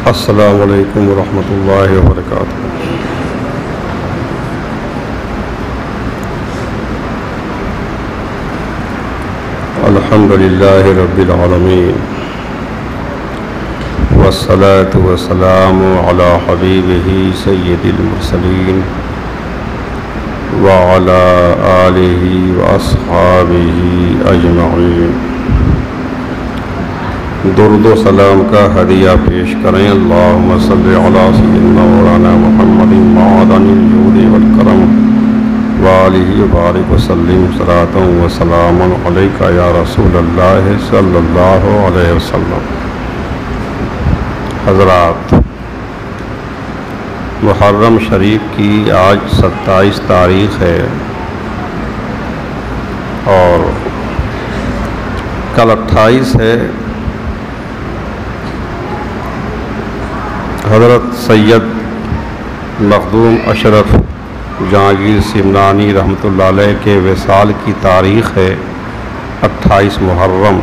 السلام علیکم ورحمۃ اللہ وبرکاتہ۔ الحمد للہ رب العالمین والصلاة والسلام علی حبیبہ سید المرسلین وعلی آلہ واصحابہ اجمعین۔ درود و سلام کا ہدیہ پیش کریں۔ اللہم صلی علی سیدنا مولانا محمد معدن الجود والکرم وآلہ وبارک وسلم صلاۃ و سلام علیک یا رسول اللہ صلی اللہ علیہ وسلم۔ حضرات، محرم شریف کی آج 27 تاریخ ہے اور کل 28 ہے۔ حضرت سید مخدوم اشرف جہانگیر سمنانی رحمۃ اللہ علیہ کے وصال کی تاریخ ہے 28 محرم۔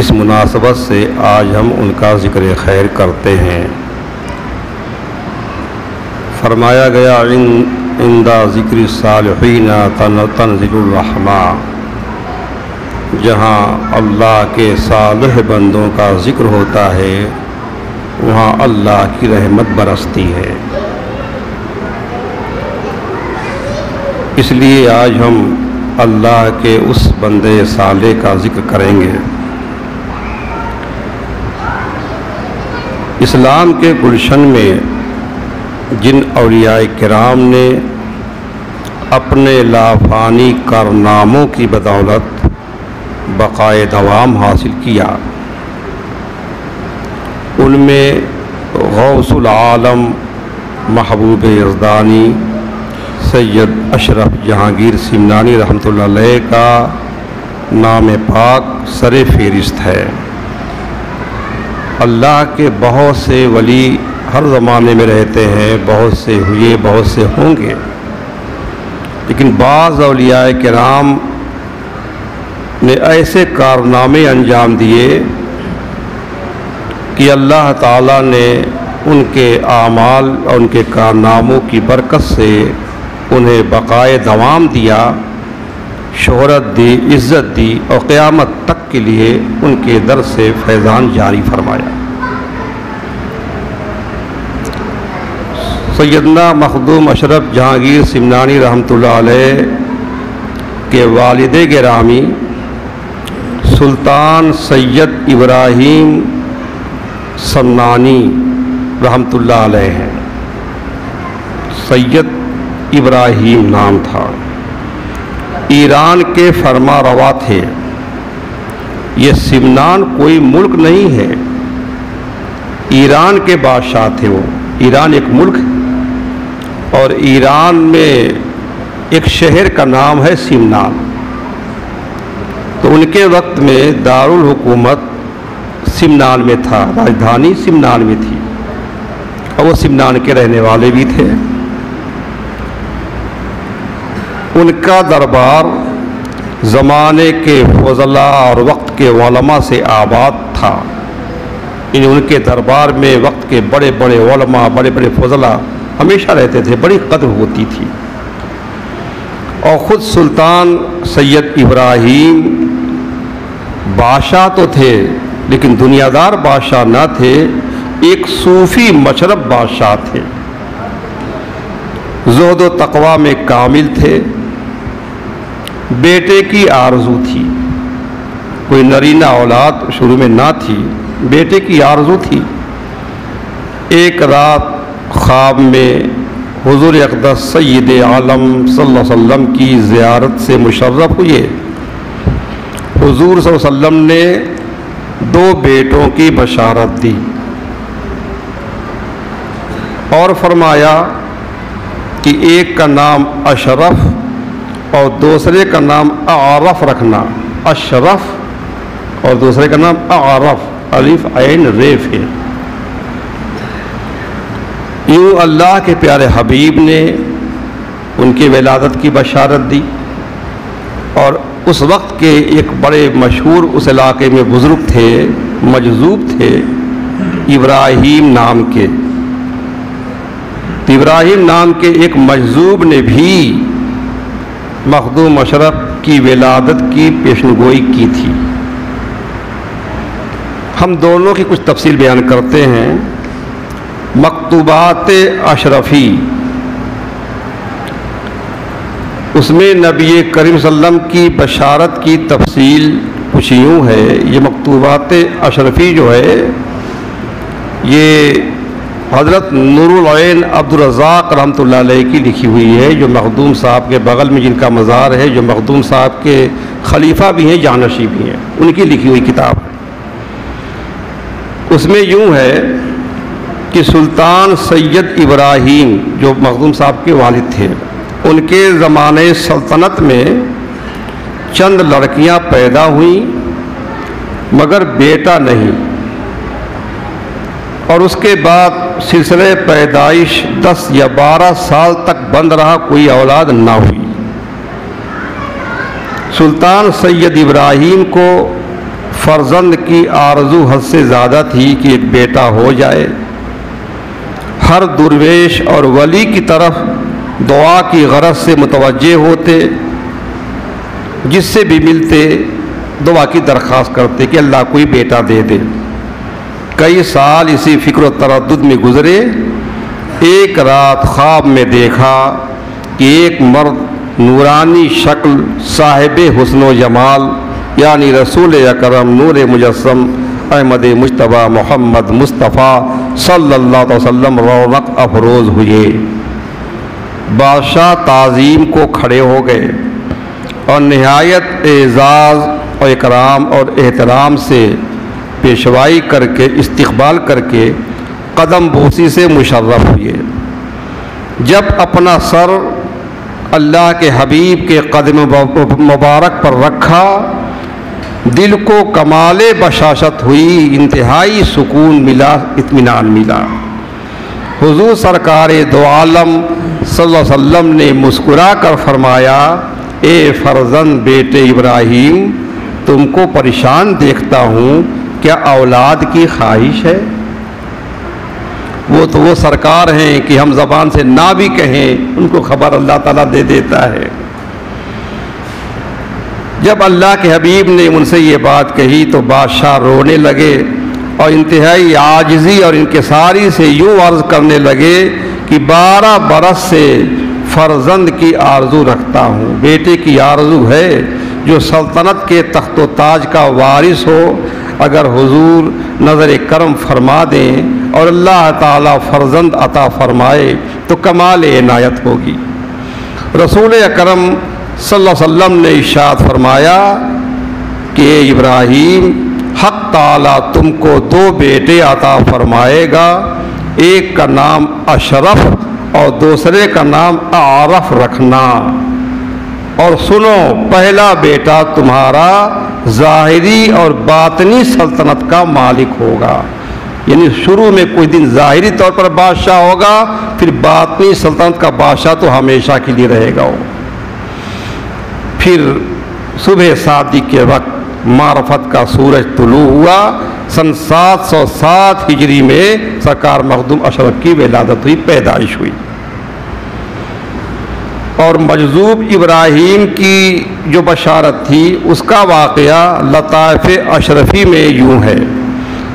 اس مناسبت سے آج ہم ان کا ذکر خیر کرتے ہیں۔ فرمایا گیا عند ذکر الصالحین تنزل الرحمہ، جہاں اللہ کے صالح بندوں کا ذکر ہوتا ہے وہاں اللہ کی رحمت برستی ہے۔ اس لیے آج ہم اللہ کے اس بندے صالح کا ذکر کریں گے۔ اسلام کے گلشن میں جن اولیاء کرام نے اپنے لافانی کارناموں کی بدولت بقائے دوام حاصل کیا، ان میں غوث العالم محبوب یزدانی سید اشرف جہانگیر سمنانی رحمۃ اللہ علیہ کا نام پاک سر فہرست ہے۔ اللہ کے بہت سے ولی ہر زمانے میں رہتے ہیں، بہت سے ہوئے، بہت سے ہوں گے، لیکن بعض اولیاء کرام نے ایسے کارنامے انجام دیے کہ اللہ تعالیٰ نے ان کے اعمال اور ان کے کارناموں کی برکت سے انہیں بقائے دوام دیا، شہرت دی، عزت دی اور قیامت تک کے لیے ان کے در سے فیضان جاری فرمایا۔ سیدنا مخدوم اشرف جہانگیر سمنانی رحمۃ اللہ علیہ کے والد گرامی سلطان سید ابراہیم سمنانی رحمۃ اللہ علیہ ہیں۔ سید ابراہیم نام تھا، ایران کے فرما روا تھے۔ یہ سمنان کوئی ملک نہیں ہے، ایران کے بادشاہ تھے وہ۔ ایران ایک ملک ہے اور ایران میں ایک شہر کا نام ہے سمنان۔ تو ان کے وقت میں دارالحکومت سمنان میں تھا، راجدھانی سمنان میں تھی اور وہ سمنان کے رہنے والے بھی تھے۔ ان کا دربار زمانے کے فضلاء اور وقت کے علماء سے آباد تھا، یعنی ان کے دربار میں وقت کے بڑے بڑے علماء، بڑے بڑے فضلاء ہمیشہ رہتے تھے، بڑی قدر ہوتی تھی۔ اور خود سلطان سید ابراہیم بادشاہ تو تھے لیکن دنیا دار بادشاہ نہ تھے، ایک صوفی مشرب بادشاہ تھے، زہد و تقوی میں کامل تھے۔ بیٹے کی آرزو تھی، کوئی نرینہ اولاد شروع میں نہ تھی، بیٹے کی آرزو تھی۔ ایک رات خواب میں حضور اقدس سید عالم صلی اللہ علیہ وسلم کی زیارت سے مشرف ہوئے۔ حضور صلی اللہ علیہ وسلم نے 2 بیٹوں کی بشارت دی اور فرمایا کہ ایک کا نام اشرف اور دوسرے کا نام اعرف رکھنا۔ اشرف اور دوسرے کا نام اعرف، الف عین ریف ہے۔ یوں اللہ کے پیارے حبیب نے ان کی ولادت کی بشارت دی اور اس وقت کے ایک بڑے مشہور اس علاقے میں بزرگ تھے، مجذوب تھے، ابراہیم نام کے. ابراہیم نام کے ایک مجذوب نے بھی مخدوم اشرف کی ولادت کی پیشنگوئی کی تھی. ہم دونوں کی کچھ تفصیل بیان کرتے ہیں. مکتوبات اشرفی، اس میں نبی کریم صلی اللہ علیہ وسلم کی بشارت کی تفصیل کچھ یوں ہے. یہ مکتوبات اشرفی جو ہے یہ حضرت نور العین عبد الرزاق رحمۃ اللہ علیہ کی لکھی ہوئی ہے، جو مخدوم صاحب کے بغل میں جن کا مزار ہے، جو مخدوم صاحب کے خلیفہ بھی ہیں، جانشی بھی ہیں، ان کی لکھی ہوئی کتاب ہے. اس میں یوں ہے کہ سلطان سید ابراہیم جو مخدوم صاحب کے والد تھے، ان کے زمانے سلطنت میں چند لڑکیاں پیدا ہوئیں مگر بیٹا نہیں، اور اس کے بعد سلسلہ پیدائش 10 یا 12 سال تک بند رہا، کوئی اولاد نہ ہوئی. سلطان سید ابراہیم کو فرزند کی آرزو حد سے زیادہ تھی کہ ایک بیٹا ہو جائے. ہر درویش اور ولی کی طرف دعا کی غرض سے متوجہ ہوتے، جس سے بھی ملتے دعا کی درخواست کرتے کہ اللہ کوئی بیٹا دے دے. کئی سال اسی فکر و تردد میں گزرے. ایک رات خواب میں دیکھا کہ ایک مرد نورانی شکل، صاحب حسن و جمال، یعنی رسول اکرم نور مجسم احمد مجتبیٰ محمد مصطفیٰ صلی اللہ علیہ وسلم رونق افروز ہوئے. بادشاہ تعظیم کو کھڑے ہو گئے اور نہایت اعزاز و اکرام اور احترام سے پیشوائی کر کے، استقبال کر کے قدم بوسی سے مشرف ہوئے. جب اپنا سر اللہ کے حبیب کے قدم مبارک پر رکھا، دل کو کمال بشاشت ہوئی، انتہائی سکون ملا، اطمینان ملا. حضور سرکار دو عالم صلی اللہ علیہ وسلم نے مسکرا کر فرمایا، اے فرزند بیٹے ابراہیم، تم کو پریشان دیکھتا ہوں، کیا اولاد کی خواہش ہے؟ وہ سرکار ہیں کہ ہم زبان سے نہ بھی کہیں ان کو خبر اللہ تعالیٰ دے دیتا ہے. جب اللہ کے حبیب نے ان سے یہ بات کہی تو بادشاہ رونے لگے اور انتہائی عاجزی اور انکساری سے یوں عرض کرنے لگے کہ 12 برس سے فرزند کی آرزو رکھتا ہوں، بیٹے کی آرزو ہے جو سلطنت کے تخت و تاج کا وارث ہو. اگر حضور نظر کرم فرما دیں اور اللہ تعالیٰ فرزند عطا فرمائے تو کمال عنایت ہوگی. رسول اکرم صلی اللہ علیہ وسلم نے ارشاد فرمایا کہ اے ابراہیم، حق تعالیٰ تم کو 2 بیٹے عطا فرمائے گا، ایک کا نام اشرف اور دوسرے کا نام اعرف رکھنا. اور سنو، پہلا بیٹا تمہارا ظاہری اور باطنی سلطنت کا مالک ہوگا، یعنی شروع میں کچھ دن ظاہری طور پر بادشاہ ہوگا، پھر باطنی سلطنت کا بادشاہ تو ہمیشہ کے لیے رہے گا. پھر صبح صادق کے وقت معرفت کا سورج طلوع ہوا. سن 707 ہجری میں سرکار مخدوم اشرف کی ولادت ہوئی، پیدائش ہوئی. اور مجذوب ابراہیم کی جو بشارت تھی اس کا واقعہ لطائف اشرفی میں یوں ہے.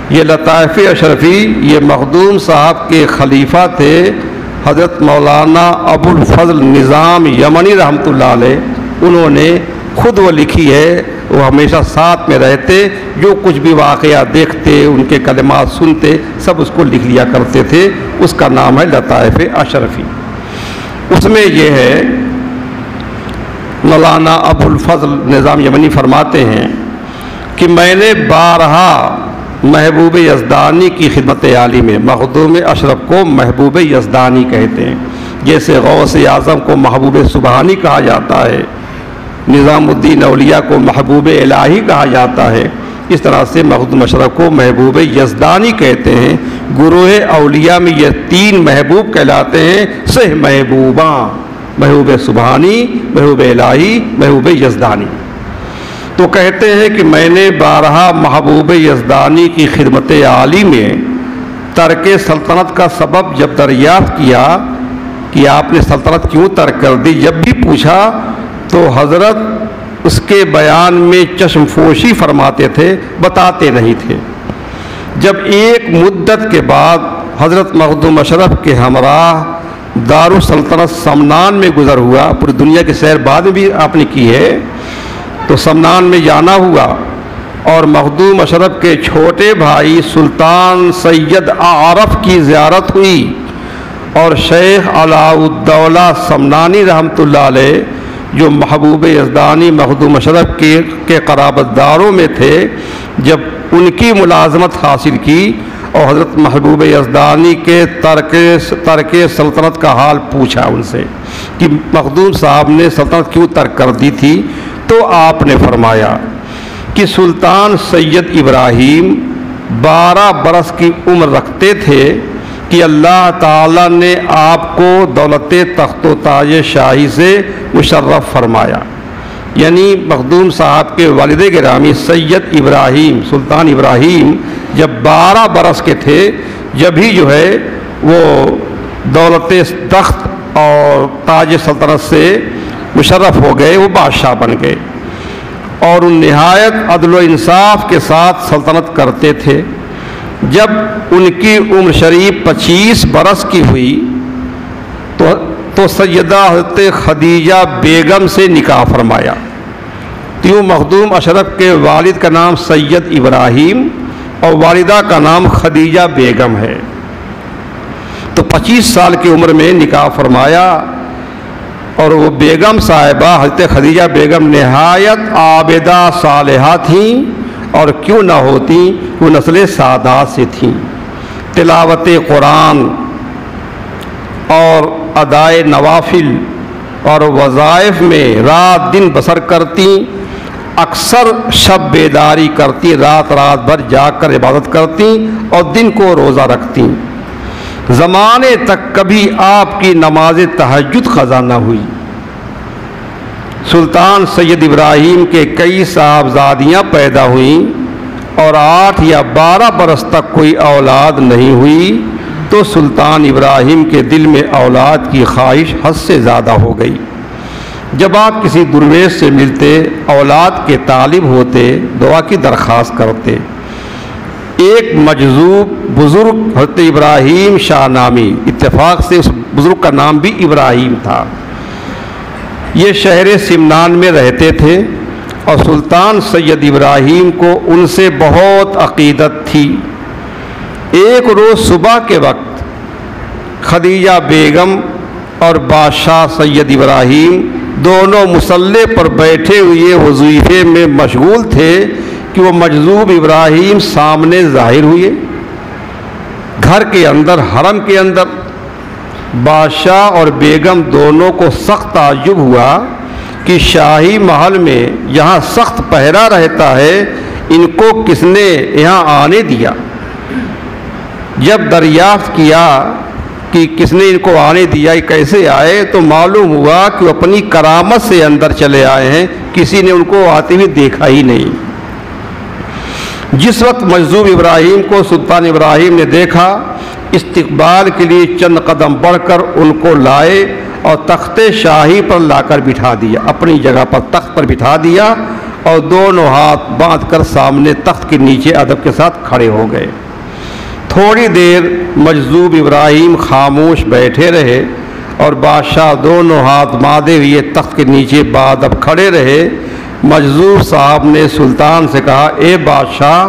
یہ لطائف اشرفی یہ مخدوم صاحب کے خلیفہ تھے، حضرت مولانا ابو الفضل نظام یمنی رحمۃ اللہ علیہ. انہوں نے خود وہ لکھی ہے، وہ ہمیشہ ساتھ میں رہتے، جو کچھ بھی واقعہ دیکھتے، ان کے کلمات سنتے، سب اس کو لکھ لیا کرتے تھے. اس کا نام ہے لطائف اشرفی. اس میں یہ ہے، مولانا ابو الفضل نظام یمنی فرماتے ہیں کہ میں نے بارہا محبوب یزدانی کی خدمت عالی میں، مخدوم اشرف کو محبوب یزدانی کہتے ہیں، جیسے غوث اعظم کو محبوب سبحانی کہا جاتا ہے، نظام الدین اولیاء کو محبوب الہی کہا جاتا ہے، اس طرح سے مخدوم اشرف کو محبوب یزدانی کہتے ہیں. گروہ اولیاء میں یہ 3 محبوب کہلاتے ہیں، سہ محبوباں، محبوب سبحانی، محبوب الہی، محبوب یزدانی. تو کہتے ہیں کہ میں نے بارہا محبوب یزدانی کی خدمت عالی میں ترک سلطنت کا سبب جب دریافت کیا کہ آپ نے سلطنت کیوں ترک کر دی، جب بھی پوچھا تو حضرت اس کے بیان میں چشم پوشی فرماتے تھے، بتاتے نہیں تھے۔ جب ایک مدت کے بعد حضرت مخدوم اشرف کے ہمراہ دارالسلطنت سمنان میں گزر ہوا، پوری دنیا کی سیر بعد میں بھی آپ نے کی ہے، تو سمنان میں جانا ہوا اور مخدوم اشرف کے چھوٹے بھائی سلطان سید عارف کی زیارت ہوئی، اور شیخ علاء الدولہ سمنانی رحمۃ اللہ علیہ جو محبوب یزدانی مخدوم اشرف کے قرابت داروں میں تھے، جب ان کی ملازمت حاصل کی اور حضرت محبوب یزدانی کے ترک سلطنت کا حال پوچھا ان سے کہ مخدوم صاحب نے سلطنت کیوں ترک کر دی تھی، تو آپ نے فرمایا کہ سلطان سید ابراہیم 12 برس کی عمر رکھتے تھے کہ اللہ تعالیٰ نے آپ کو دولت تخت و تاج شاہی سے مشرف فرمایا۔ یعنی مخدوم صاحب کے والد گرامی سید ابراہیم سلطان ابراہیم جب 12 برس کے تھے، جب ہی جو ہے وہ دولت تخت اور تاج سلطنت سے مشرف ہو گئے، وہ بادشاہ بن گئے، اور ان نہایت عدل و انصاف کے ساتھ سلطنت کرتے تھے۔ جب ان کی عمر شریف 25 برس کی ہوئی تو سیدہ حضرت خدیجہ بیگم سے نکاح فرمایا۔ تیوں مخدوم اشرف کے والد کا نام سید ابراہیم اور والدہ کا نام خدیجہ بیگم ہے، تو 25 سال کی عمر میں نکاح فرمایا، اور وہ بیگم صاحبہ حضرت خدیجہ بیگم نہایت عابدہ صالحہ تھیں، اور کیوں نہ ہوتی، وہ نسل سادات سے تھیں۔ تلاوت قرآن اور ادائے نوافل اور وظائف میں رات دن بسر کرتی، اکثر شب بیداری کرتی، رات بھر جاگ کر عبادت کرتی اور دن کو روزہ رکھتی۔ زمانے تک کبھی آپ کی نماز تہجد قضا نہ ہوئی۔ سلطان سید ابراہیم کے کئی صاحبزادیاں پیدا ہوئیں، اور 8 یا 12 برس تک کوئی اولاد نہیں ہوئی، تو سلطان ابراہیم کے دل میں اولاد کی خواہش حد سے زیادہ ہو گئی۔ جب آپ کسی درویش سے ملتے، اولاد کے طالب ہوتے، دعا کی درخواست کرتے۔ ایک مجذوب بزرگ حضرت ابراہیم شاہ نامی، اتفاق سے اس بزرگ کا نام بھی ابراہیم تھا، یہ شہر سمنان میں رہتے تھے، اور سلطان سید ابراہیم کو ان سے بہت عقیدت تھی۔ ایک روز صبح کے وقت خدیجہ بیگم اور بادشاہ سید ابراہیم دونوں مصلے پر بیٹھے ہوئے وظیفے میں مشغول تھے کہ وہ مجذوب ابراہیم سامنے ظاہر ہوئے۔ گھر کے اندر، حرم کے اندر بادشاہ اور بیگم دونوں کو سخت تعجب ہوا کہ شاہی محل میں یہاں سخت پہرا رہتا ہے، ان کو کس نے یہاں آنے دیا؟ جب دریافت کیا کہ کس نے ان کو آنے دیا، کیسے آئے، تو معلوم ہوا کہ وہ اپنی کرامت سے اندر چلے آئے ہیں، کسی نے ان کو آتے ہوئے دیکھا ہی نہیں۔ جس وقت مجذوب ابراہیم کو سلطان ابراہیم نے دیکھا، استقبال کے لیے چند قدم بڑھ کر ان کو لائے اور تخت شاہی پر لا کر بٹھا دیا، اپنی جگہ پر تخت پر بٹھا دیا، اور دونوں ہاتھ باندھ کر سامنے تخت کے نیچے ادب کے ساتھ کھڑے ہو گئے۔ تھوڑی دیر مجذوب ابراہیم خاموش بیٹھے رہے، اور بادشاہ دونوں ہاتھ باندھے ہوئے تخت کے نیچے بادب کھڑے رہے۔ مجذوب صاحب نے سلطان سے کہا، اے بادشاہ،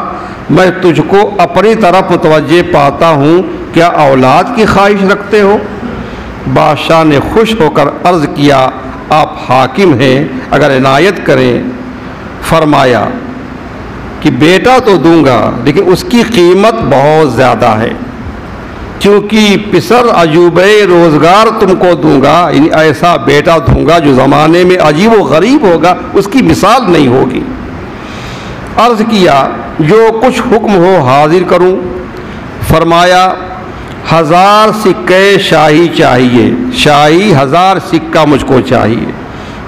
میں تجھ کو اپنی طرف متوجہ پاتا ہوں، کیا اولاد کی خواہش رکھتے ہو؟ بادشاہ نے خوش ہو کر عرض کیا، آپ حاکم ہیں، اگر عنایت کریں۔ فرمایا کہ بیٹا تو دوں گا، لیکن اس کی قیمت بہت زیادہ ہے، کیونکہ پسر عجوبہ روزگار تم کو دوں گا، یعنی ایسا بیٹا دوں گا جو زمانے میں عجیب و غریب ہوگا، اس کی مثال نہیں ہوگی۔ عرض کیا، جو کچھ حکم ہو حاضر کروں۔ فرمایا، 1000 سکے شاہی چاہیے، شاہی 1000 سکہ مجھ کو چاہیے۔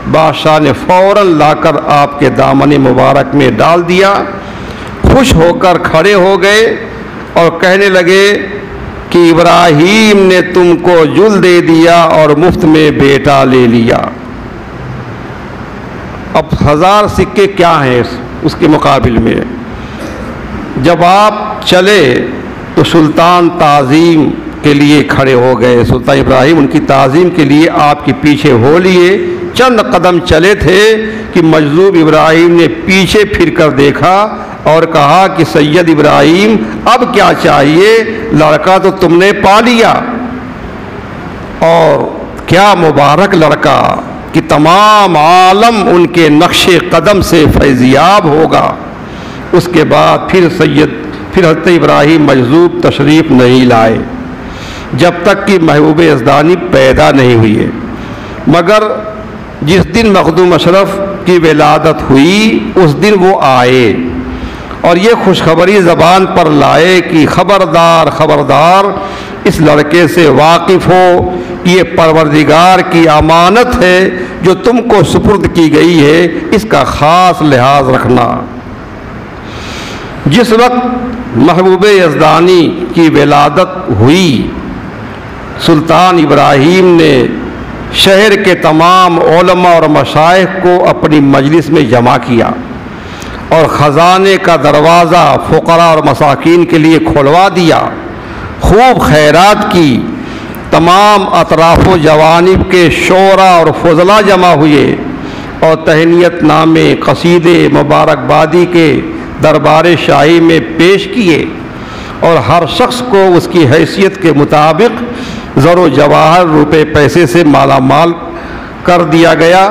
بادشاہ نے فوراً لا کر آپ کے دامن مبارک میں ڈال دیا، خوش ہو کر کھڑے ہو گئے اور کہنے لگے کہ ابراہیم نے تم کو جل دے دیا اور مفت میں بیٹا لے لیا۔ اب 1000 سکے کیا ہیں اس کے مقابل میں؟ جب آپ چلے تو سلطان تعظیم کے لیے کھڑے ہو گئے، سلطان ابراہیم ان کی تعظیم کے لیے آپ کے پیچھے ہو لیے۔ چند قدم چلے تھے کہ مجذوب ابراہیم نے پیچھے پھر کر دیکھا اور کہا کہ سید ابراہیم اب کیا چاہیے، لڑکا تو تم نے پا لیا، اور کیا مبارک لڑکا کہ تمام عالم ان کے نقش قدم سے فیضیاب ہوگا۔ اس کے بعد پھر حضرت ابراہیم مجذوب تشریف نہیں لائے جب تک کہ محبوب یزدانی پیدا نہیں ہوئے، مگر جس دن مخدوم اشرف کی ولادت ہوئی اس دن وہ آئے اور یہ خوشخبری زبان پر لائے کہ خبردار خبردار، اس لڑکے سے واقف ہو، یہ پروردگار کی امانت ہے جو تم کو سپرد کی گئی ہے، اس کا خاص لحاظ رکھنا۔ جس وقت محبوب یزدانی کی ولادت ہوئی، سلطان ابراہیم نے شہر کے تمام علماء اور مشائخ کو اپنی مجلس میں جمع کیا اور خزانے کا دروازہ فقراء اور مساکین کے لیے کھلوا دیا، خوب خیرات کی۔ تمام اطراف و جوانب کے شعراء اور فضلاء جمع ہوئے اور تہنیت نامے، قصیدے مبارکبادی کے دربار شاہی میں پیش کیے، اور ہر شخص کو اس کی حیثیت کے مطابق زر و جواہر، روپے پیسے سے مالا مال کر دیا گیا۔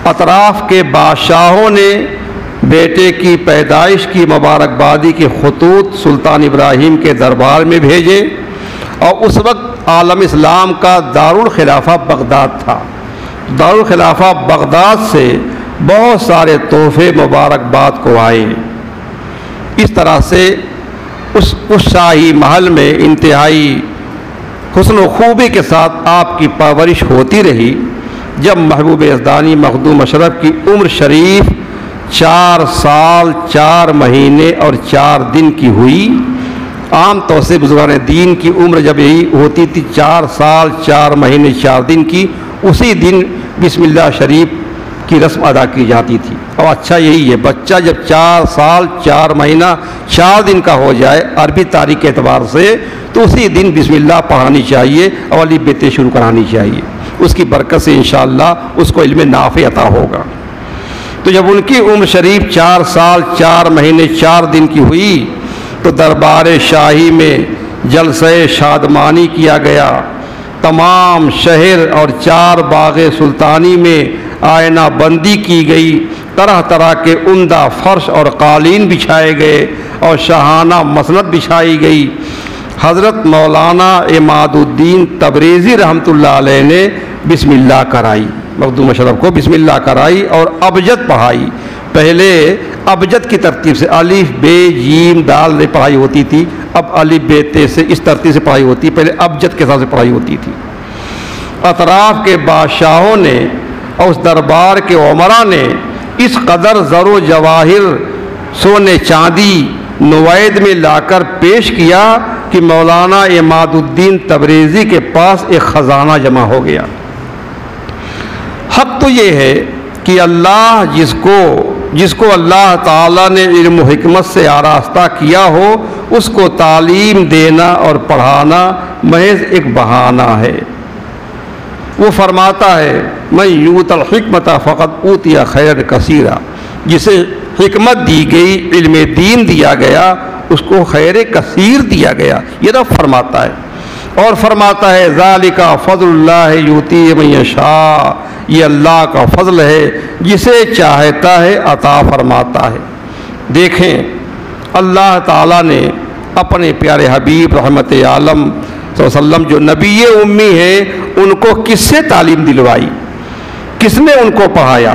اطراف کے بادشاہوں نے بیٹے کی پیدائش کی مبارکبادی کے خطوط سلطان ابراہیم کے دربار میں بھیجے، اور اس وقت عالم اسلام کا دارالخلافہ بغداد تھا۔ دارالخلافہ بغداد سے بہت سارے تحفے مبارکباد کو آئے۔ اس طرح سے اس شاہی محل میں انتہائی حسن و خوبی کے ساتھ آپ کی پرورش ہوتی رہی۔ جب محبوب یزدانی مخدوم اشرف کی عمر شریف 4 سال 4 مہینے اور 4 دن کی ہوئی، عام طور سے بزرگان دین کی عمر جب یہی ہوتی تھی 4 سال 4 مہینے 4 دن کی، اسی دن بسم اللہ شریف کی رسم ادا کی جاتی تھی۔ اور اچھا یہی ہے، بچہ جب 4 سال 4 مہینہ 4 دن کا ہو جائے عربی تاریخ کے اعتبار سے، تو اسی دن بسم اللہ پڑھانی چاہیے اور الف ب ت شروع کرانی چاہیے، اس کی برکت سے انشاءاللہ اس کو علم نافع عطا ہوگا۔ تو جب ان کی عمر شریف 4 سال 4 مہینے 4 دن کی ہوئی تو دربار شاہی میں جلسہ شادمانی کیا گیا۔ تمام شہر اور 4 باغ سلطانی میں آئینہ بندی کی گئی، طرح طرح کے عمدہ فرش اور قالین بچھائے گئے اور شاہانہ مسند بچھائی گئی۔ حضرت مولانا عماد الدین تبریزی رحمۃ اللہ علیہ نے بسم اللہ کرائی، مخدوم اشرف کو بسم اللہ کرائی اور ابجد پڑھائی۔ پہلے ابجد کی ترتیب سے الف ب ج د سے پڑھائی ہوتی تھی، اب الف ب ت سے اس ترتیب سے پڑھائی ہوتی، پہلے ابجد کے ساتھ سے پڑھائی ہوتی تھی۔ اطراف کے بادشاہوں نے اور اس دربار کے عمراء نے اس قدر زر و جواہر، سونے چاندی نوید میں لا کر پیش کیا کہ مولانا عماد الدین تبریزی کے پاس ایک خزانہ جمع ہو گیا۔ حق تو یہ ہے کہ اللہ جس کو اللہ تعالیٰ نے علم و حکمت سے آراستہ کیا ہو، اس کو تعلیم دینا اور پڑھانا محض ایک بہانہ ہے۔ وہ فرماتا ہے من یؤت الحکمت فقد اوتی خیر کثیرا، جسے حکمت دی گئی، علم دین دیا گیا، اس کو خیر کثیر دیا گیا، یہ رب فرماتا ہے۔ اور فرماتا ہے ذالک فضل اللہ یؤتی من یشاء، یہ اللہ کا فضل ہے، جسے چاہتا ہے عطا فرماتا ہے۔ دیکھیں اللہ تعالیٰ نے اپنے پیارے حبیب رحمت عالم صلی اللہ علیہ وسلم جو نبی امی ہیں، ان کو کس سے تعلیم دلوائی، کس نے ان کو پڑھایا؟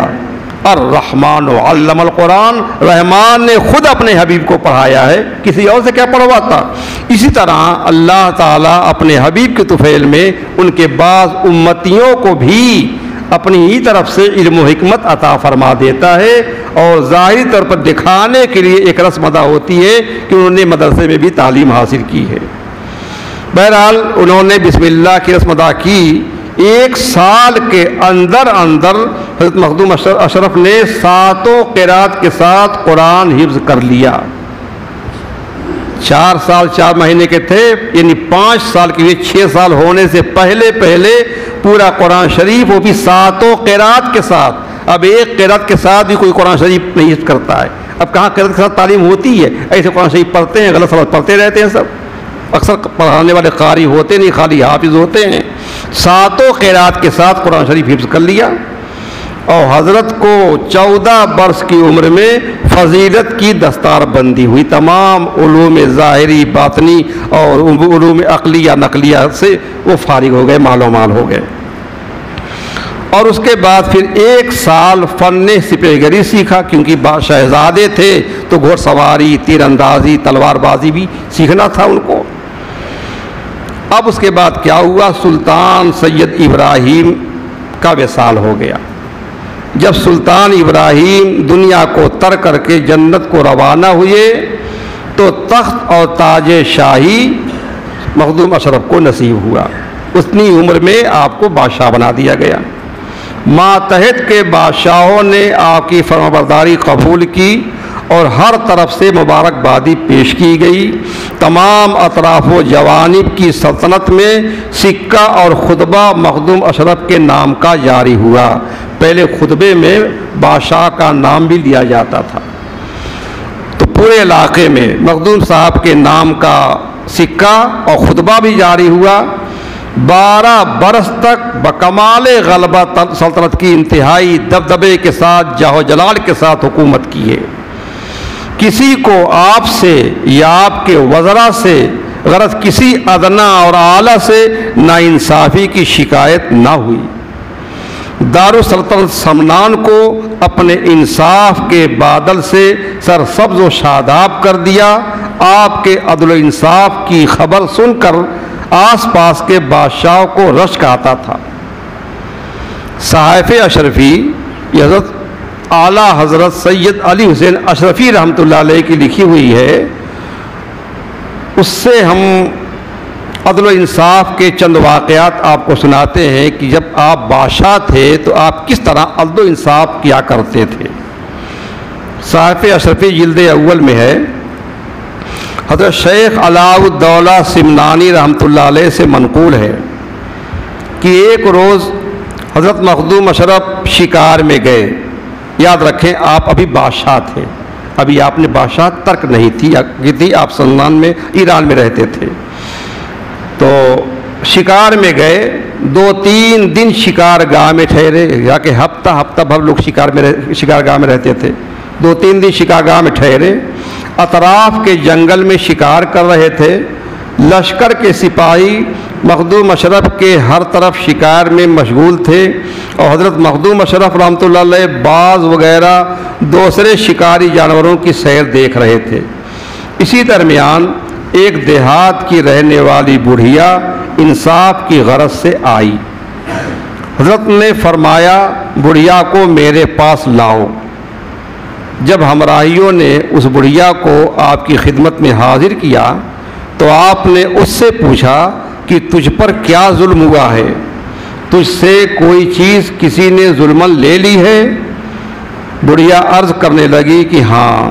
الرحمن علم القرآن، رحمان نے خود اپنے حبیب کو پڑھایا ہے، کسی اور سے کیا پڑھواتا؟ اسی طرح اللہ تعالیٰ اپنے حبیب کے طفیل میں ان کے بعض امتیوں کو بھی اپنی ہی طرف سے علم و حکمت عطا فرما دیتا ہے، اور ظاہری طور پر دکھانے کے لیے ایک رسم ادا ہوتی ہے کہ انہوں نے مدرسے میں بھی تعلیم حاصل کی ہے۔ بہرحال انہوں نے بسم اللہ کی رسم ادا کی۔ 1 سال کے اندر حضرت مخدوم اشرف نے 7 قرات کے ساتھ قرآن حفظ کر لیا۔ 4 سال 4 مہینے کے تھے، یعنی 5 سال کے لیے 6 سال ہونے سے پہلے پورا قرآن شریف، وہ بھی 7 قرات کے ساتھ۔ اب 1 قرات کے ساتھ بھی کوئی قرآن شریف نہیں حفظ کرتا ہے۔ اب کہاں قرات کے ساتھ تعلیم ہوتی ہے؟ ایسے قرآن شریف پڑھتے ہیں، غلط سبق پڑھتے رہتے ہیں سب۔ اکثر پڑھانے والے قاری ہوتے نہیں، خالی حافظ ہوتے ہیں۔ 7 قرات کے ساتھ قرآن شریف حفظ کر لیا، اور حضرت کو 14 برس کی عمر میں فضیلت کی دستار بندی ہوئی۔ تمام علوم ظاہری باطنی اور علوم عقلیہ نقلیہ سے وہ فارغ ہو گئے، مال و مال ہو گئے۔ اور اس کے بعد پھر 1 سال فن سپہگری سیکھا، کیونکہ شہزادے تھے تو گھوڑ سواری، تیر اندازی، تلوار بازی بھی سیکھنا تھا ان کو۔ اب اس کے بعد کیا ہوا؟ سلطان سید ابراہیم کا وصال ہو گیا۔ جب سلطان ابراہیم دنیا کو ترک کر کے جنت کو روانہ ہوئے تو تخت اور تاج شاہی مخدوم اشرف کو نصیب ہوا۔ اتنی عمر میں آپ کو بادشاہ بنا دیا گیا۔ ماتحت کے بادشاہوں نے آپ کی فرمانبرداری قبول کی اور ہر طرف سے مبارکبادی پیش کی گئی۔ تمام اطراف و جوانب کی سلطنت میں سکہ اور خطبہ مخدوم اشرف کے نام کا جاری ہوا۔ پہلے خطبے میں بادشاہ کا نام بھی لیا جاتا تھا، تو پورے علاقے میں مخدوم صاحب کے نام کا سکہ اور خطبہ بھی جاری ہوا۔ 12 برس تک بکمال غلبہ سلطنت کی انتہائی دبدبے کے ساتھ جاہ و جلال کے ساتھ حکومت کی ہے۔ کسی کو آپ سے یا آپ کے وزراء سے غرض کسی ادنا اور اعلیٰ سے ناانصافی کی شکایت نہ ہوئی۔ دارالسلطنت سمنان کو اپنے انصاف کے بادل سے سرسبز و شاداب کر دیا۔ آپ کے عدل و انصاف کی خبر سن کر آس پاس کے بادشاہوں کو رشک آتا تھا۔ صحائف اشرفی یہ حضرت اعلیٰ حضرت سید علی حسین اشرفی رحمۃ اللہ علیہ کی لکھی ہوئی ہے، اس سے ہم عدل و انصاف کے چند واقعات آپ کو سناتے ہیں کہ جب آپ بادشاہ تھے تو آپ کس طرح عدل و انصاف کیا کرتے تھے۔ صحائف اشرفی جلد اول میں ہے، حضرت شیخ علاء الدولہ سمنانی رحمۃ اللہ علیہ سے منقول ہے کہ ایک روز حضرت مخدوم اشرف شکار میں گئے۔ یاد رکھیں آپ ابھی بادشاہ تھے، ابھی آپ نے بادشاہ ترک نہیں تھی، آپ سمنان میں ایران میں رہتے تھے۔ تو شکار میں گئے، 2-3 دن شکار گاہ میں ٹھہرے، یا کہ ہفتہ بھر لوگ شکار گاہ میں رہتے تھے۔ 2-3 دن شکار گاہ میں ٹھہرے، اطراف کے جنگل میں شکار کر رہے تھے۔ لشکر کے سپاہی مخدوم اشرف کے ہر طرف شکار میں مشغول تھے، اور حضرت مخدوم اشرف رحمۃ اللہ علیہ باز وغیرہ دوسرے شکاری جانوروں کی سیر دیکھ رہے تھے۔ اسی درمیان ایک دیہات کی رہنے والی بڑھیا انصاف کی غرض سے آئی۔ حضرت نے فرمایا بڑھیا کو میرے پاس لاؤ۔ جب ہمراہیوں نے اس بڑھیا کو آپ کی خدمت میں حاضر کیا تو آپ نے اس سے پوچھا کہ تجھ پر کیا ظلم ہوا ہے؟ تجھ سے کوئی چیز کسی نے ظلماً لے لی ہے؟ بڑھیا عرض کرنے لگی کہ ہاں،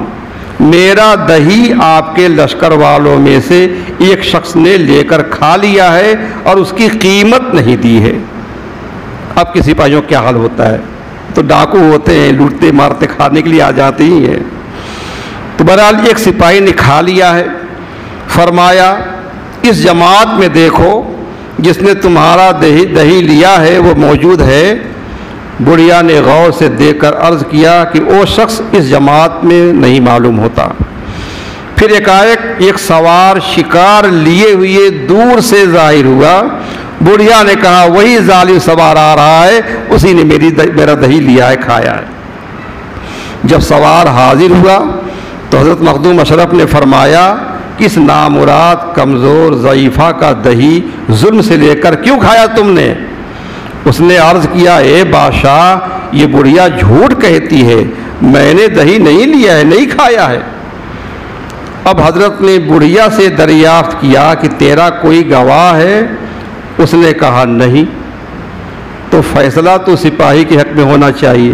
میرا دہی آپ کے لشکر والوں میں سے ایک شخص نے لے کر کھا لیا ہے اور اس کی قیمت نہیں دی ہے۔ اب کے سپاہیوں کیا حال ہوتا ہے؟ تو ڈاکو ہوتے ہیں، لوٹتے مارتے کھانے کے لیے آ جاتے ہی ہیں۔ تو بہرحال ایک سپاہی نے کھا لیا ہے۔ فرمایا اس جماعت میں دیکھو جس نے تمہارا دہی لیا ہے وہ موجود ہے؟ بڑھیا نے غور سے دیکھ کر عرض کیا کہ وہ شخص اس جماعت میں نہیں معلوم ہوتا۔ پھر ایک سوار شکار لیے ہوئے دور سے ظاہر ہوا۔ بڑھیا نے کہا وہی ظالم سوار آ رہا ہے، اسی نے میرا دہی لیا ہے، کھایا ہے۔ جب سوار حاضر ہوا تو حضرت مخدوم اشرف نے فرمایا کس نامراد کمزور ضعیفہ کا دہی ظلم سے لے کر کیوں کھایا تم نے؟ اس نے عرض کیا اے بادشاہ یہ بڑھیا جھوٹ کہتی ہے، میں نے دہی نہیں لیا ہے، نہیں کھایا ہے۔ اب حضرت نے بڑھیا سے دریافت کیا کہ تیرا کوئی گواہ ہے؟ اس نے کہا نہیں۔ تو فیصلہ تو سپاہی کے حق میں ہونا چاہیے۔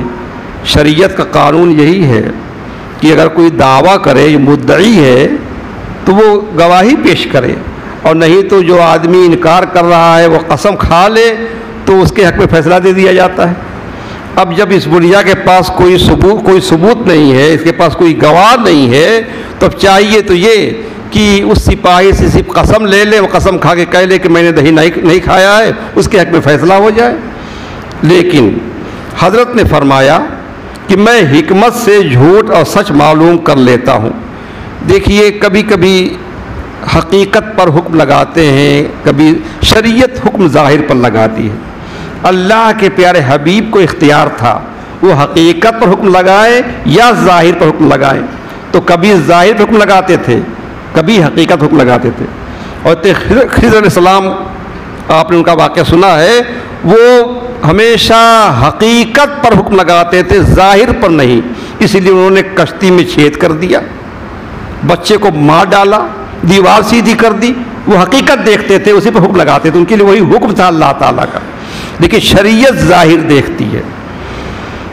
شریعت کا قانون یہی ہے کہ اگر کوئی دعویٰ کرے، مدعی ہے، تو وہ گواہی پیش کرے، اور نہیں تو جو آدمی انکار کر رہا ہے وہ قسم کھا لے تو اس کے حق میں فیصلہ دے دیا جاتا ہے۔ اب جب اس بڑھیا کے پاس کوئی ثبوت نہیں ہے، اس کے پاس کوئی گواہ نہیں ہے، تو اب چاہیے تو یہ کہ اس سپاہی سے صرف قسم لے لے، وہ قسم کھا کے کہہ لے کہ میں نے دہی نہیں کھایا ہے، اس کے حق میں فیصلہ ہو جائے۔ لیکن حضرت نے فرمایا کہ میں حکمت سے جھوٹ اور سچ معلوم کر لیتا ہوں۔ دیکھیے کبھی کبھی حقیقت پر حکم لگاتے ہیں، کبھی شریعت حکم ظاہر پر لگاتی ہے۔ اللہ کے پیارے حبیب کو اختیار تھا وہ حقیقت پر حکم لگائے یا ظاہر پر حکم لگائے، تو کبھی ظاہر پر حکم لگاتے تھے، کبھی حقیقت حکم لگاتے تھے۔ اور خضر علیہ السلام، آپ نے ان کا واقعہ سنا ہے، وہ ہمیشہ حقیقت پر حکم لگاتے تھے، ظاہر پر نہیں۔ اس لیے انہوں نے کشتی میں چھید کر دیا، بچے کو مار ڈالا، دیوار سیدھی کر دی۔ وہ حقیقت دیکھتے تھے، اسی پر حکم لگاتے تھے، ان کے لیے وہی حکم تھا اللہ تعالیٰ کا۔ لیکن شریعت ظاہر دیکھتی ہے۔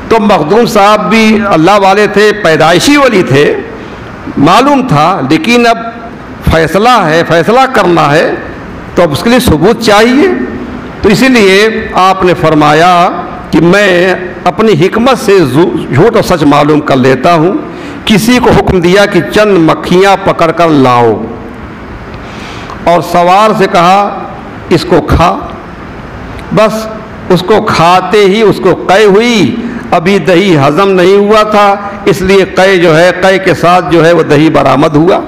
تو مخدوم صاحب بھی اللہ والے تھے، پیدائشی ولی تھے، معلوم تھا، لیکن اب فیصلہ ہے، فیصلہ کرنا ہے، تو اب اس کے لیے ثبوت چاہیے۔ تو اسی لیے آپ نے فرمایا کہ میں اپنی حکمت سے جھوٹ اور سچ معلوم کر لیتا ہوں۔ کسی کو حکم دیا کہ چند مکھیاں پکڑ کر لاؤ، اور سوار سے کہا اس کو کھا۔ بس اس کو کھاتے ہی اس کو قے ہوئی، ابھی دہی ہضم نہیں ہوا تھا، اس لیے قے کے ساتھ جو ہے وہ دہی برآمد ہوا۔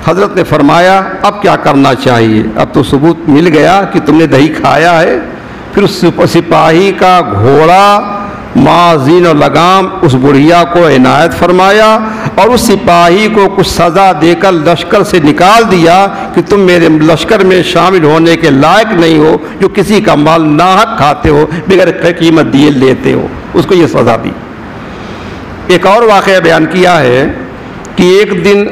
حضرت نے فرمایا اب کیا کرنا چاہیے؟ اب تو ثبوت مل گیا کہ تم نے دہی کھایا ہے۔ پھر اس سپاہی کا گھوڑا، معزین و لگام اس بڑھیا کو عنایت فرمایا، اور اس سپاہی کو کچھ سزا دے کر لشکر سے نکال دیا کہ تم میرے لشکر میں شامل ہونے کے لائق نہیں ہو، جو کسی کا مال ناحق کھاتے ہو، بغیر قیمت دیے لیتے ہو۔ اس کو یہ سزا دی۔ ایک اور واقعہ بیان کیا ہے کہ ایک دن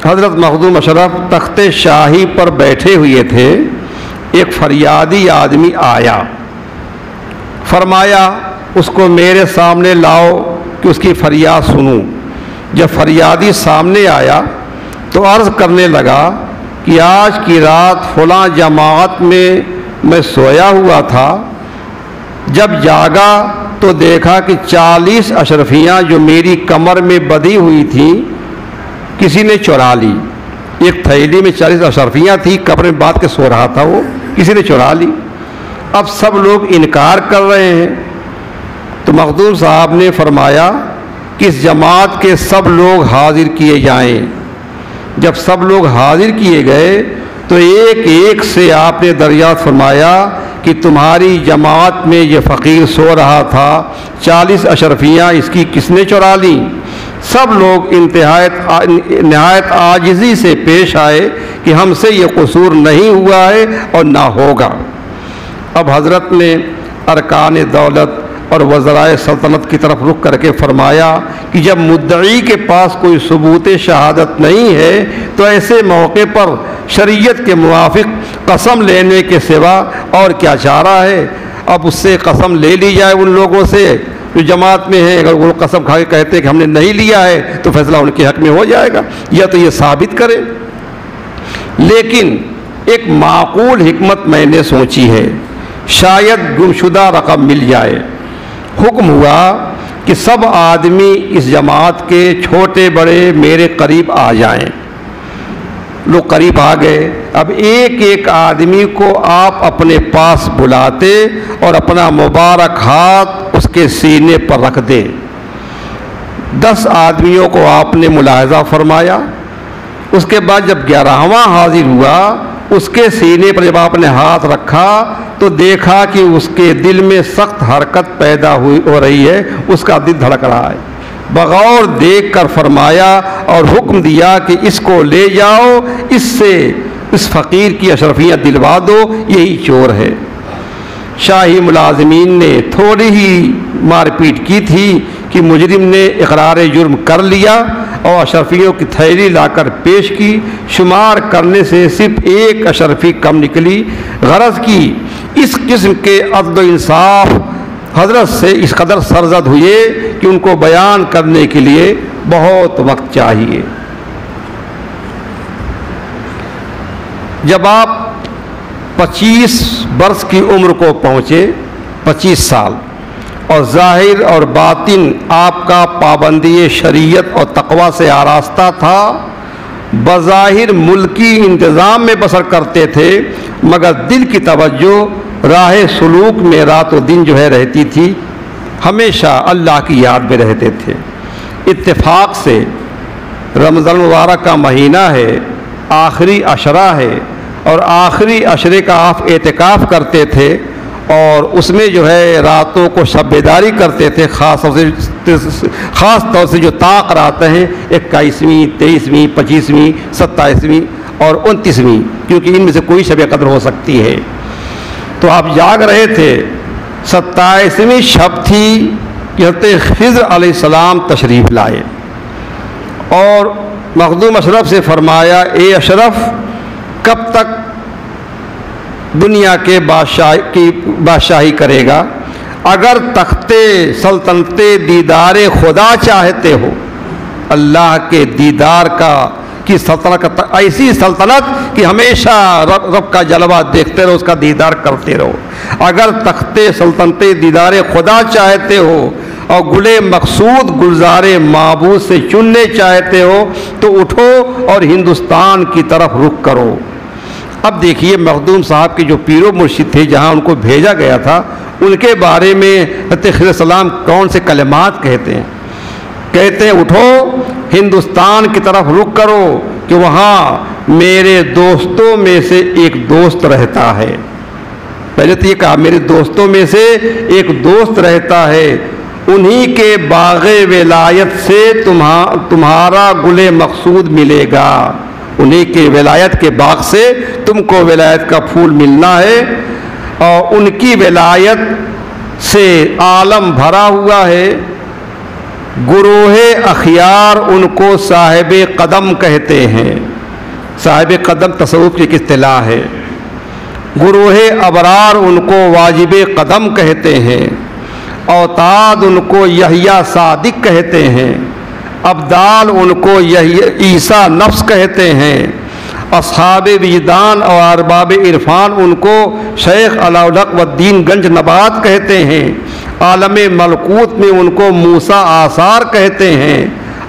حضرت مخدوم اشرف تخت شاہی پر بیٹھے ہوئے تھے، ایک فریادی آدمی آیا، فرمایا اس کو میرے سامنے لاؤ کہ اس کی فریاد سنوں۔ جب فریادی سامنے آیا تو عرض کرنے لگا کہ آج کی رات فلاں جماعت میں سویا ہوا تھا، جب جاگا تو دیکھا کہ 40 اشرفیاں جو میری کمر میں بدھی ہوئی تھیں کسی نے چرا لی۔ ایک تھیلی میں 40 اشرفیاں تھیں، کمر میں باندھ کے سو رہا تھا، وہ کسی نے چرا لی۔ اب سب لوگ انکار کر رہے ہیں، تو مخدوم صاحب نے فرمایا کہ اس جماعت کے سب لوگ حاضر کیے جائیں۔ جب سب لوگ حاضر کیے گئے تو ایک ایک سے آپ نے دریافت فرمایا کہ تمہاری جماعت میں یہ فقیر سو رہا تھا، 40 اشرفیاں اس کی کس نے چرا لیں؟ سب لوگ نہایت عاجزی سے پیش آئے کہ ہم سے یہ قصور نہیں ہوا ہے اور نہ ہوگا۔ اب حضرت نے ارکان دولت اور وزرائے سلطنت کی طرف رخ کر کے فرمایا کہ جب مدعی کے پاس کوئی ثبوت شہادت نہیں ہے تو ایسے موقع پر شریعت کے موافق قسم لینے کے سوا اور کیا چارہ ہے؟ اب اس سے قسم لے لی جائے، ان لوگوں سے جو جماعت میں ہیں، اگر وہ قسم کھا کے کہتے ہیں کہ ہم نے نہیں لیا ہے تو فیصلہ ان کے حق میں ہو جائے گا، یا تو یہ ثابت کرے۔ لیکن ایک معقول حکمت میں نے سوچی ہے، شاید گمشدہ رقم مل جائے۔ حکم ہوا کہ سب آدمی اس جماعت کے چھوٹے بڑے میرے قریب آ جائیں۔ لوگ قریب آ گئے۔ اب ایک ایک آدمی کو آپ اپنے پاس بلاتے اور اپنا مبارک ہاتھ اس کے سینے پر رکھ دیں۔ 10 آدمیوں کو آپ نے ملاحظہ فرمایا۔ اس کے بعد جب 11واں حاضر ہوا، اس کے سینے پر جب آپ نے ہاتھ رکھا تو دیکھا کہ اس کے دل میں سخت حرکت پیدا ہو رہی ہے، اس کا دل دھڑک رہا ہے۔ بغور دیکھ کر فرمایا اور حکم دیا کہ اس کو لے جاؤ، اس سے اس فقیر کی اشرفیاں دلوا دو، یہی چور ہے۔ شاہی ملازمین نے تھوڑی ہی مار پیٹ کی تھی کہ مجرم نے اقرار جرم کر لیا اور اشرفیوں کی تھیلی لا کر پیش کی۔ شمار کرنے سے صرف ایک اشرفی کم نکلی۔ غرض کی اس قسم کے عدل و انصاف حضرت سے اس قدر سرزد ہوئے کہ ان کو بیان کرنے کے لیے بہت وقت چاہیے۔ جب آپ 25 برس کی عمر کو پہنچے، 25 سال، اور ظاہر اور باطن آپ کا پابندی شریعت اور تقوی سے آراستہ تھا، بظاہر ملکی انتظام میں بسر کرتے تھے، مگر دل کی توجہ راہ سلوک میں رات و دن رہتی تھی، ہمیشہ اللہ کی یاد میں رہتے تھے۔ اتفاق سے رمضان المبارک کا مہینہ ہے، آخری عشرہ ہے، اور آخری عشرے کا آپ اعتکاف کرتے تھے، اور اس میں راتوں کو شب بیداری کرتے تھے، خاص طور سے جو طاق راتیں ہیں 21ویں، 23ویں، 25ویں، 27ویں اور 29ویں، کیونکہ ان میں سے کوئی شب قدر ہو سکتی ہے۔ تو آپ جاگ رہے تھے۔ 27ویں شب تھی کہ حضرت خضر علیہ السلام تشریف لائے اور مخدوم اشرف سے فرمایا، اے اشرف، کب تک دنیا کے بادشاہی کرے گا؟ اگر تخت سلطنت دیدار خدا چاہتے ہو، اللہ کے دیدار کی سلطنت، ایسی سلطنت کہ ہمیشہ رب کا جلوہ دیکھتے رہو، اس کا دیدار کرتے رہو، اگر تخت سلطنت دیدار خدا چاہتے ہو اور گلے مقصود گلزار معبود سے چننے چاہتے ہو تو اٹھو اور ہندوستان کی طرف رخ کرو۔ اب دیکھیے مخدوم صاحب کے جو پیر و مرشد تھے، جہاں ان کو بھیجا گیا تھا، ان کے بارے میں حضرت خضر علیہ السلام کون سے کلمات کہتے ہیں؟ کہتے ہیں اٹھو ہندوستان کی طرف رخ کرو کہ وہاں میرے دوستوں میں سے ایک دوست رہتا ہے۔ پہلے تو یہ کہا میرے دوستوں میں سے ایک دوست رہتا ہے، انہی کے باغ ولایت سے تمہارا گل مقصود ملے گا، انہی کے ولایت کے باغ سے تم کو ولایت کا پھول ملنا ہے، اور ان کی ولایت سے عالم بھرا ہوا ہے۔ گروہ اخیار ان کو صاحب قدم کہتے ہیں۔ صاحب قدم تصوف کی ایک اصطلاح ہے۔ گروہ ابرار ان کو واجب قدم کہتے ہیں، اوتاد ان کو یحییٰ صادق کہتے ہیں، ابدال ان کو عیسیٰ نفس کہتے ہیں، اصحاب وجدان اور ارباب عرفان ان کو شیخ علاءالحق والدین گنج نبات کہتے ہیں، عالم ملکوت میں ان کو موسیٰ آثار کہتے ہیں،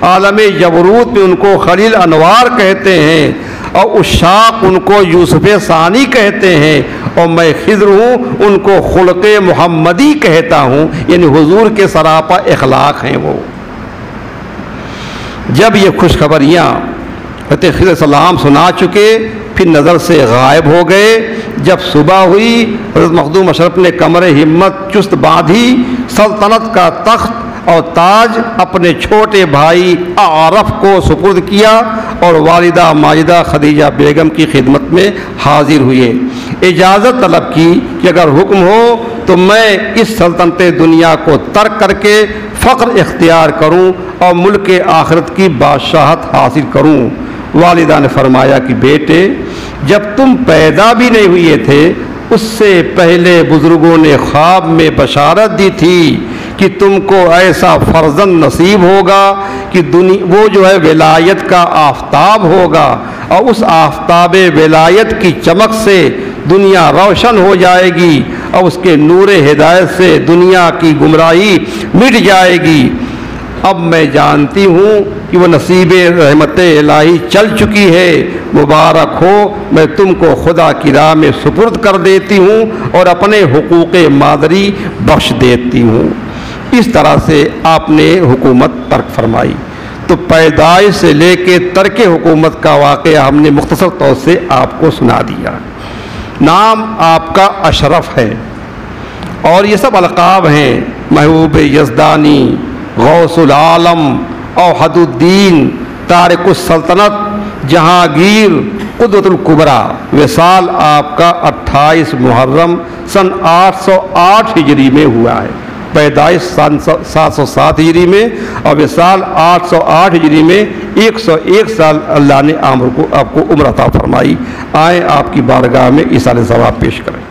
عالم جبروت میں ان کو خلیل انوار کہتے ہیں، اور اشاق ان کو یوسف ثانی کہتے ہیں، اور میں خضر ہوں ان کو خلق محمدی کہتا ہوں، یعنی حضور کے سراپا اخلاق ہیں وہ۔ جب یہ خوشخبریاں حضرت خضر علیہ السلام سنا چکے، پھر نظر سے غائب ہو گئے۔ جب صبح ہوئی، حضرت مخدوم اشرف نے کمر ہمت چست باندھی، سلطنت کا تخت اور تاج اپنے چھوٹے بھائی اعرف کو سپرد کیا اور والدہ ماجدہ خدیجہ بیگم کی خدمت میں حاضر ہوئے۔ اجازت طلب کی کہ اگر حکم ہو تو میں اس سلطنت دنیا کو ترک کر کے فقر اختیار کروں اور ملک آخرت کی بادشاہت حاصل کروں۔ والدہ نے فرمایا کہ بیٹے، جب تم پیدا بھی نہیں ہوئے تھے اس سے پہلے بزرگوں نے خواب میں بشارت دی تھی کہ تم کو ایسا فرزند نصیب ہوگا کہ وہ ولایت کا آفتاب ہوگا، اور اس آفتاب ولایت کی چمک سے دنیا روشن ہو جائے گی، اور اس کے نور ہدایت سے دنیا کی گمراہی مٹ جائے گی۔ اب میں جانتی ہوں کہ وہ نصیب رحمت الہی چل چکی ہے، مبارک ہو، میں تم کو خدا کی راہ میں سپرد کر دیتی ہوں اور اپنے حقوق مادری بخش دیتی ہوں۔ اس طرح سے آپ نے حکومت ترک فرمائی۔ تو پیدائش سے لے کے ترک حکومت کا واقعہ ہم نے مختصر طور سے آپ کو سنا دیا۔ نام آپ کا اشرف ہے، اور یہ سب القاب ہیں: محبوب یزدانی، غوث العالم، اوحد الدین، تارک السلطنت، جہانگیر، قدوۃ الکبریٰ وصال آپ کا 28 محرم سن 808 ہجری میں ہوا ہے، پیدائش سن 707 ہجری میں اور وصال 808 ہجری میں 101 سال اللہ نے آپ کو عمر عطا فرمائی۔ آئیں آپ کی بارگاہ میں ایصال ثواب پیش کریں۔